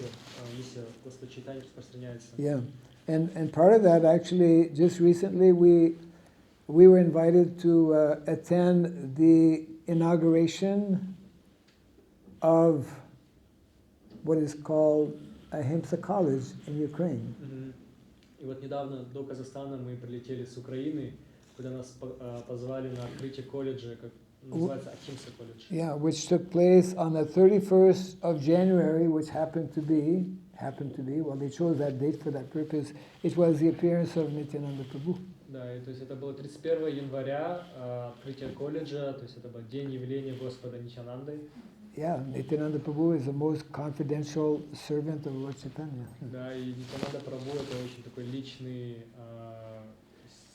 миссия Господа Чайтаньи распространяется. Yeah, and part of that actually, just recently we were invited to attend the inauguration of what is called Ahimsa College in Ukraine. И вот недавно до Казахстана мы прилетели с Украины, куда нас позвали на открытие колледжа, как называется Ahimsa колледж. Yeah, which took place on the 31st of January, which happened to be, well, they chose that date for that purpose. It was the appearance of Nityananda Prabhu. Да, и то есть это было 31 января, открытие колледжа, то есть это был день явления Господа Нитянанды. Yeah, Nityananda Prabhu is the most confidential servant of Lord Chaitanya. Да, и Нитянанда Прабhu это очень такой личный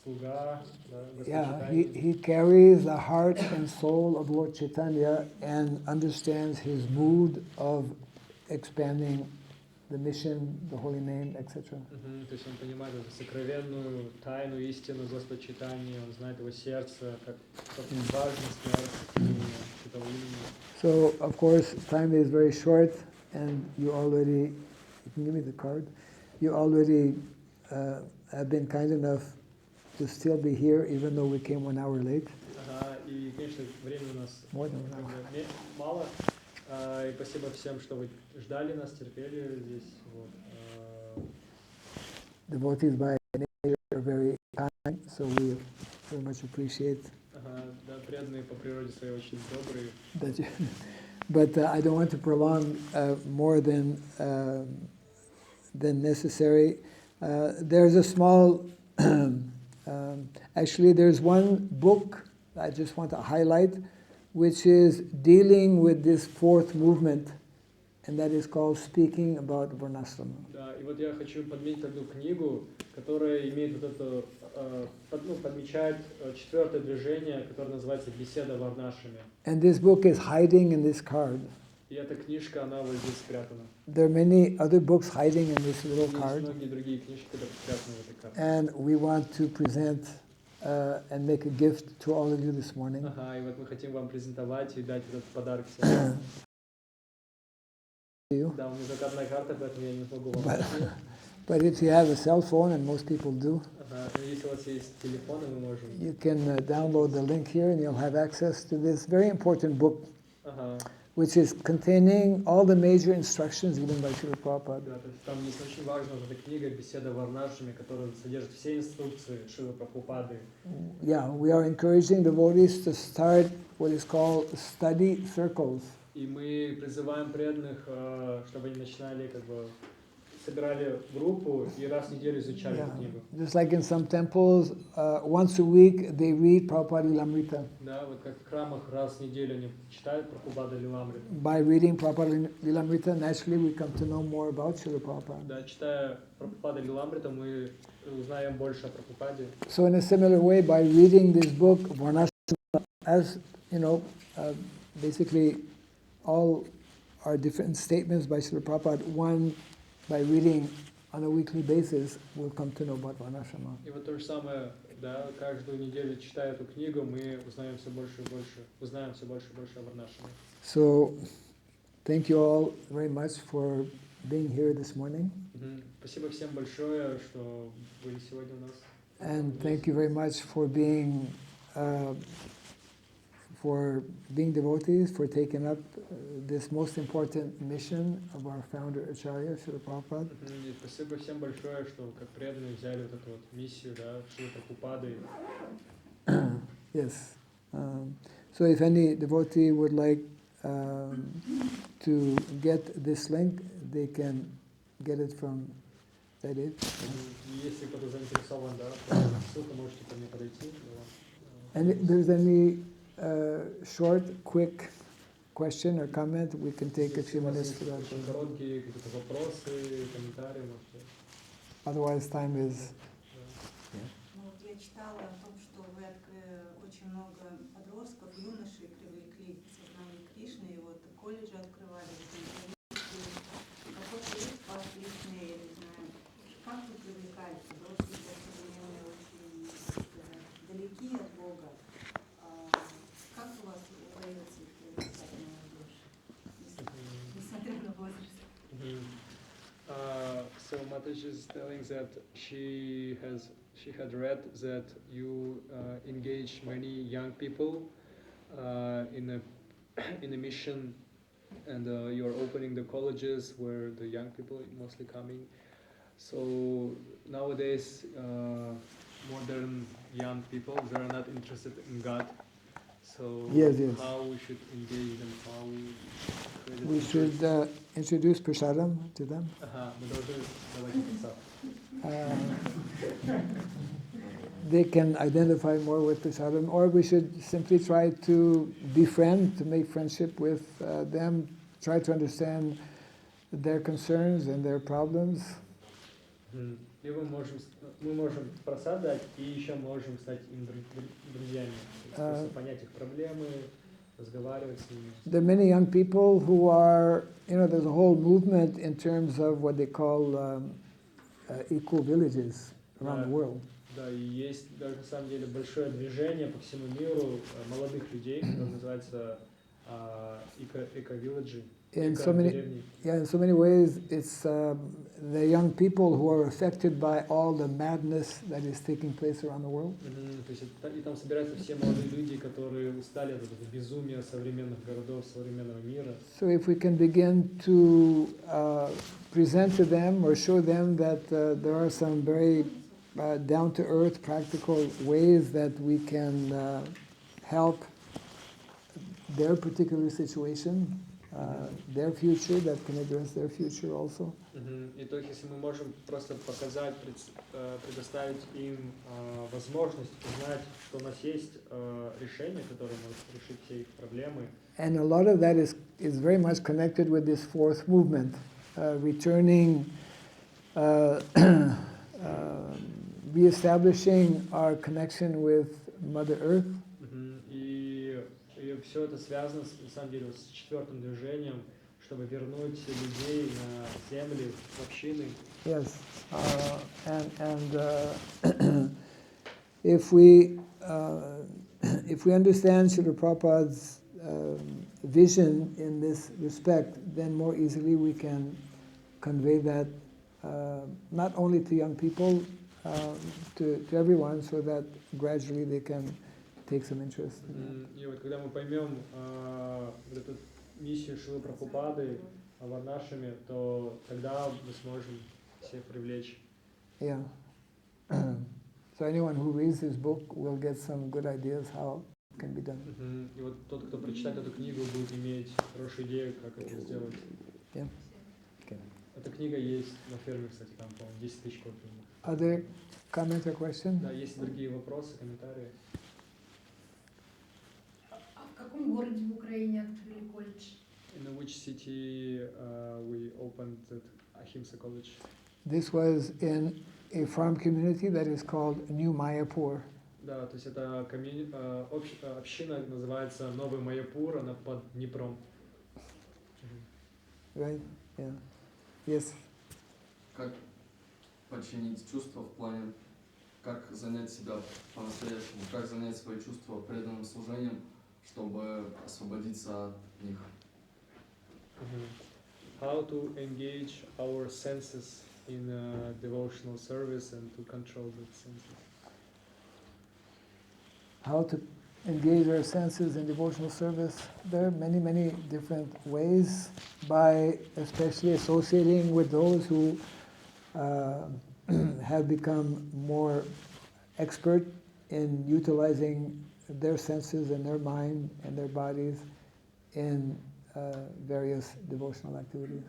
слуга, да, Господа Yeah, Чайтаньи. he carries the heart and soul of Lord Chaitanya and understands his mood of expanding the mission, the holy name, etc. То есть он понимает эту сокровенную тайну, истину Господа Чайтаньи, он знает его сердце, как важность этого имени. So, of course, time is very short, and you can give me the card, you already have been kind enough to still be here, even though we came 1 hour late. И, конечно, времени у нас More than 1 hour. мало. И спасибо всем, что вы ждали нас, терпели здесь. Вот. Devotees by nature are very kind, so we very much appreciate Да, преданные по природе своей очень добрые. that. But I don't want to prolong more than necessary. There's a small, actually there's one book I just want to highlight, which is dealing with this fourth movement, and that is called Speaking About Varnashrama. Да, и вот я хочу подметить одну книгу, которая имеет вот это, подмечает четвертое движение, которое называется «Беседа в Варнашраме». And this book is hiding in this card. И эта книжка, она вот здесь спрятана. There are many other books hiding in this little Есть card, многие другие книжки, которые спрятаны в этой карте. and we want to present and make a gift to all of you this morning. И вот мы хотим вам презентовать и дать этот подарок всем. You. Да, у меня только одна карта, поэтому я не смогу вам дать. But if you have a cell phone, and most people do, Если у вас есть телефоны, мы можем. you can download the link here and you'll have access to this very important book, which is containing all the major instructions given by Srila Prabhupada. Да, то есть там есть очень важная вот эта книга «Беседа в Варнашраме», которая содержит все инструкции Шрилы Прабхупады. Yeah, we are encouraging devotees to start what is called study circles. И мы призываем преданных, чтобы они начинали как бы собирали группу и раз в неделю изучали эту книгу. Just like in some temples, once a week they read Prabhupada Lilamrita. Да, вот как в храмах раз в неделю они читают Прабхупада Лиламрита. By reading Prabhupada Lilamrita, naturally we come to know more about Srila Prabhupada. Да, читая Прабхупада Лиламрита, мы узнаем больше о Прабхупаде. So in a similar way, by reading this book, Varnashram, as you know, basically all are different statements by Srila Prabhupada. One, by reading on a weekly basis, we'll come to know about Varnashrama. И вот то же самое, да, каждую неделю читая эту книгу, мы узнаем все больше и больше, узнаем все больше и больше о Варнашраме. So, thank you all very much for being here this morning. Спасибо всем большое, что были сегодня у нас. And thank you very much for being devotees, for taking up this most important mission of our founder Acharya, Srila Prabhupada. И спасибо всем большое, что как преданные взяли вот эту вот миссию, да, Шрила Прабхупады. Yes. So if any devotee would like to get this link, they can get it from that it. Если кто-то заинтересован, да, то ссылку можете ко мне подойти. And if there's any short, quick question or comment, we can take a few minutes for that. Короткие какие-то вопросы, комментарии, можете. Otherwise, time is. Ну, вот я читала о том, что вы очень много подростков, юношей привлекли к сознанию Кришны, и вот колледжи открывали. Какой-то есть ваш личный, не знаю, как вы привлекали подростков, современные очень далеки от Бога? Как у вас удается их привлекать молодежь, несмотря на возраст? So Mataji is telling that she had read that you engage many young people in a mission, and you are opening the colleges where the young people are mostly coming. So nowadays, modern young people, they are not interested in God. So Yes. how we should engage them? How We should introduce prasadam to them. Мы должны давать им просад. They can identify more with prasadam, or we should simply try to befriend, to make friendship with them, try to understand their concerns and their problems. И мы можем просад дать, и еще можем стать им друзьями, просто понять их проблемы, разговаривать с ними. There are many young people who are, there's a whole movement in terms of what they call eco villages around the world. Да, и есть даже на самом деле большое движение по всему миру молодых людей, которое называется эко-вилледжи. In so many ways, it's the young people who are affected by all the madness that is taking place around the world. То есть и там собираются все молодые люди, которые устали от этого безумия современных городов, современного мира. So if we can begin to present to them or show them that there are some very down-to-earth, practical ways that we can help their particular situation, their future, that can address their future also. И то есть, если мы можем просто показать, предоставить им возможность узнать, что у нас есть решение, которое может решить все их проблемы. And a lot of that is very much connected with this fourth movement, returning, reestablishing our connection with Mother Earth. И все это связано, на самом деле, с четвертым движением, чтобы вернуть людей на земли, в общины. Yes, and if we understand Srila Prabhupada's vision in this respect, then more easily we can convey that not only to young people, to everyone, so that gradually they can take some interest. И вот когда мы поймем вот эту миссию Шрилы Прабхупады о Варнашраме, то тогда мы сможем всех привлечь. Yeah. So anyone who reads this book will get some good ideas how it can be done. И вот тот, кто прочитает эту книгу, будет иметь хорошую идею, как это сделать. Yeah. Okay. Эта книга есть на ферме, кстати, там, по-моему, 10 тысяч копий. Other comment or question? Да, есть другие вопросы, комментарии. А в каком городе в Украине открыли колледж? In which city we opened that Ahimsa College? This was in a farm community that is called New Mayapur. Да, то есть это община называется Новый Майяпур, она под Днепром. Right? Yeah. Yes. Как починить чувства в плане, как занять себя по-настоящему, как занять свои чувства преданным служением, чтобы освободиться от них. How to engage our senses in devotional service and to control the senses. How to engage our senses in devotional service? There are many, many different ways, by especially associating with those who have become more expert in utilizing their senses and their mind and their bodies in various devotional activities.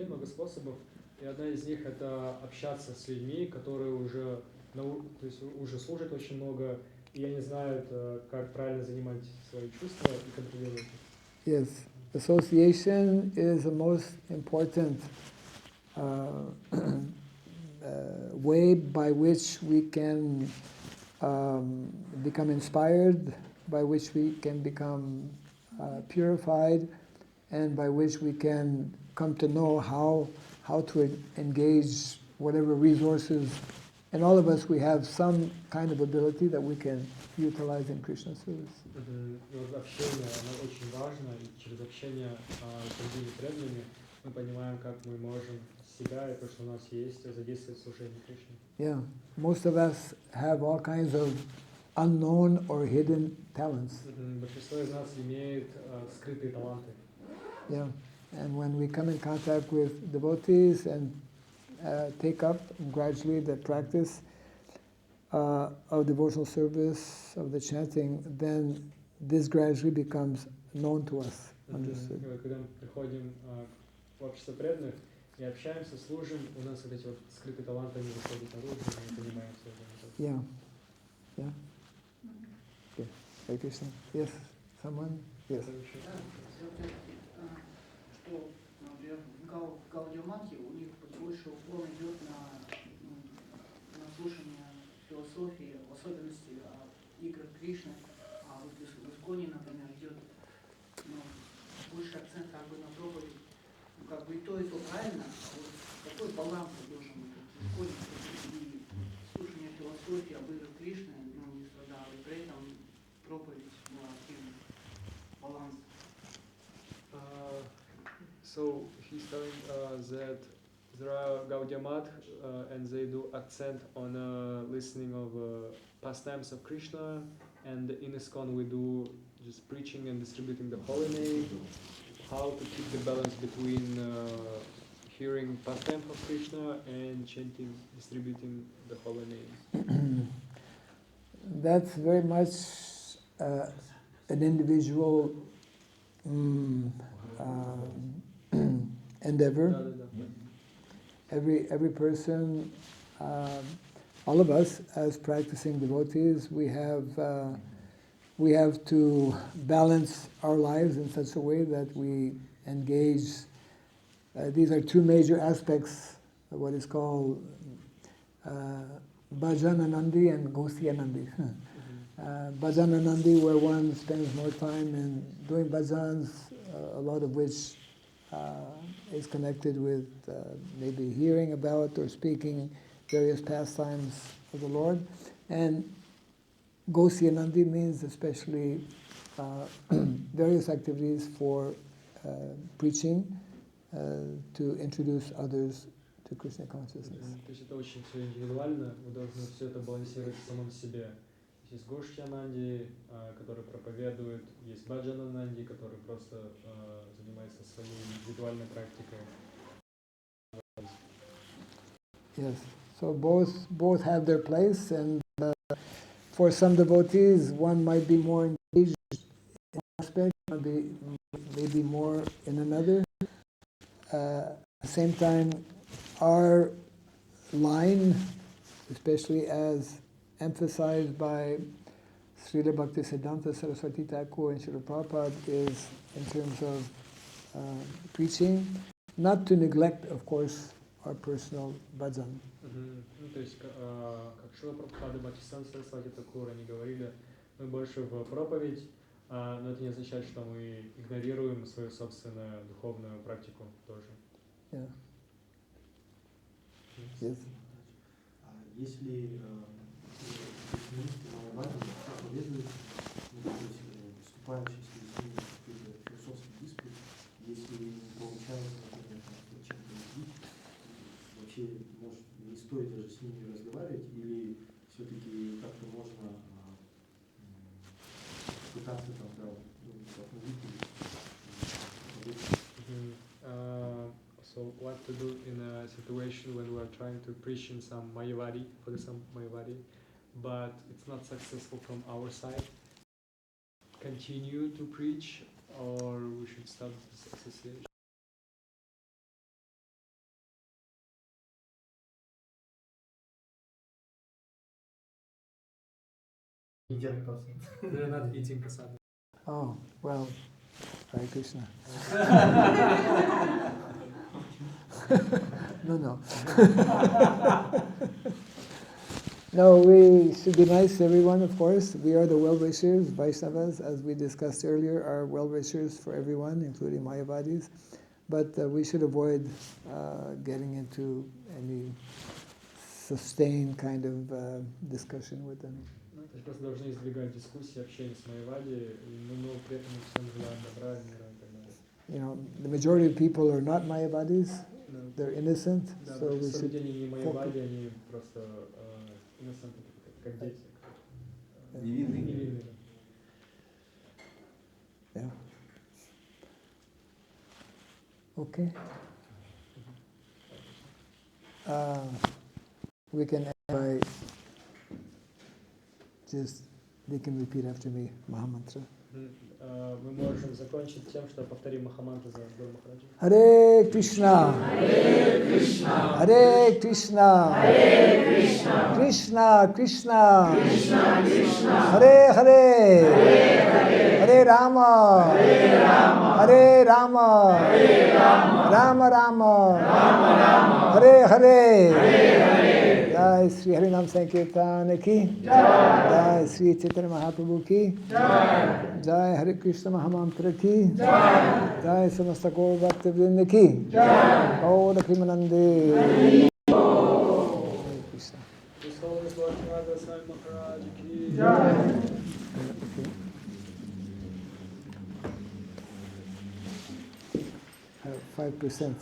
Много способов, и одна из них это общаться с людьми, которые уже, то есть уже служат очень много, и они знают, как правильно занимать свои чувства и контролировать их. Yes, association is the most important way by which we can become inspired, by which we can become purified, and by which we can come to know how to engage whatever resources. And all of us, we have some kind of ability that we can utilize in Krishna service. Общение, оно очень важно, и через общение с другими преданными мы понимаем, как мы можем себя и то, что у нас есть, задействовать в служении Кришне. Yeah, most of us have all kinds of unknown or hidden talents. Большинство из нас имеет скрытые таланты. Yeah, and when we come in contact with devotees and take up gradually the practice of devotional service, of the chanting, then this gradually becomes known to us, understood. Когда мы приходим в общество преданных и общаемся, служим, у нас вот эти вот скрытые таланты, они выходят наружу, и мы понимаем все это. Yeah, yeah. Okay, Hare Krishna. Yes, someone? Yes. Что, например, в Гаудиамате у них больше упор идет на слушание философии, в особенности игр Кришны, а вот в Исконе, например, идет больше акцент как бы на проповедь. Как бы и то правильно, а вот какой баланс должен быть в Исконе, и слушание философии об играх Кришны не страдало, и при этом проповедь была активной. Баланс. So he's telling that there are Gaudiya and they do accent on listening of pastimes of Krishna, and in ISKCON we do just preaching and distributing the holy name. How to keep the balance between hearing pastimes of Krishna and chanting, distributing the holy name. That's very much an individual endeavor. Every person, all of us as practicing devotees, we have to balance our lives in such a way that we engage. These are two major aspects of what is called Bhajananandi and Gosyanandi. Bhajananandi, where one spends more time in doing bhajans, a lot of which is connected with maybe hearing about or speaking various pastimes of the Lord. And Gosyanandi means especially various activities for preaching, to introduce others to Krishna consciousness. То есть это очень все индивидуально, мы должны все это балансировать в самом себе. Есть Гошьянанди, который проповедует, есть Баджанананди, который просто занимается своей индивидуальной практикой. Yes, so both have their place, and for some devotees, one might be more engaged in one aspect, maybe more in another. At the same time, our line, especially as emphasized by Srila Bhakti Siddhanta Saraswati Thakur and Srila Prabhupada, is in terms of preaching, not to neglect, of course, our personal bhajan. Ну, то есть, как Шрила Прабхупада, Бхактисиданта Сарасвати Тхакур, они говорили, мы больше в проповедь, но это не означает, что мы игнорируем свою собственную духовную практику тоже. Yeah. Yes. Если проповедуют, вступающие с людьми в какой-то философский диспут, если не получается, например, чем-то убить, вообще, может, не стоит даже с ними разговаривать, или все-таки как-то можно пытаться там, да, So what to do in a situation when we are trying to preach in some Mayavadi, for some Mayavadi, but it's not successful from our side? Continue to preach, or we should stop this association? They're not eating prasad. Oh, well, Hare Krishna. No. No, we should be nice to everyone, of course. We are the well-wishers, Vaishnavas, as we discussed earlier, are well-wishers for everyone, including Mayavadis. But we should avoid getting into any sustained kind of discussion with them. То есть просто должны избегать дискуссий, общения с Майявади, но при этом всем желаем добра, мира и так далее. You know, the majority of people are not Mayavadis. They're innocent, Да, so we should не Майявади, они просто innocent, как дети. Невинные. Yeah. Okay. We can end by just, they can repeat after me, Mahamantra. Мы можем закончить тем, что повторим Махамантру за Гуру Махараджи. Hare Krishna, Hare Krishna, Hare Krishna, Hare Krishna, Krishna Krishna, Krishna Krishna, Hare Hare, Hare Hare, Hare Rama, Hare Rama, Hare Rama, Hare Rama, Rama Rama, Rama Rama, Hare Hare, Hare Hare. Jai Sri Harinam Sankirtan ki, Jai Sri Chaitanya Mahaprabhu ki, Jai Hare Krishna Mahamantra ki, Jai Samasta Gaur Bhakta Vrinda ki, Gaur Krimanande. Hare Krishna. Okay. 5%.